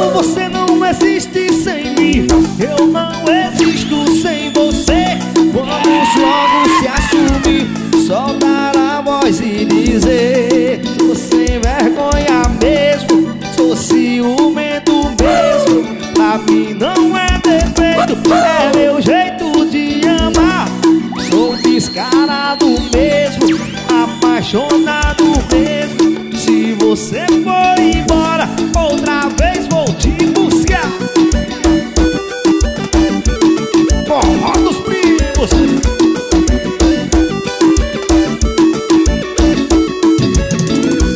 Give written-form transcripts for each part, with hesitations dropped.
você não existe sem mim. Eu não existo sem você. Vamos logo se assumir, soltar a voz e dizer: sou sem vergonha mesmo, sou ciumento mesmo. Pra mim não é defeito, é meu jeito de amar. Sou descarado mesmo, apaixonado mesmo. Se você for embora, outra vez vou te buscar. Forró dos primos.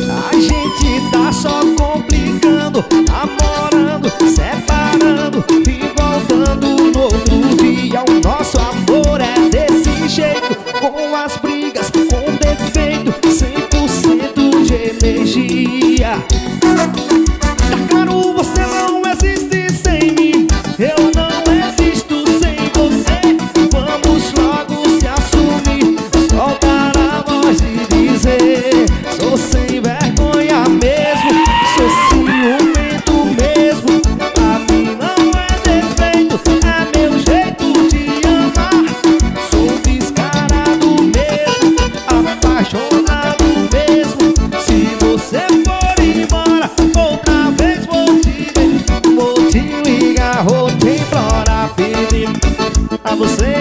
A gente tá só complicando, namorando, separando e voltando no outro dia. O nosso amor é desse jeito, com as brigas, com defeito, 100% de energia. Tá claro, você não existe sem mim. Eu não existo sem você. Vamos logo se assumir, soltar a voz e dizer: sou sem vergonha mesmo, sou ciumento mesmo. Pra mim não é defeito, é meu jeito de amar. Sou descarado mesmo, apaixonado mesmo. Se você for embora, outra vez vou te ligar, vou te implorar, pedir a você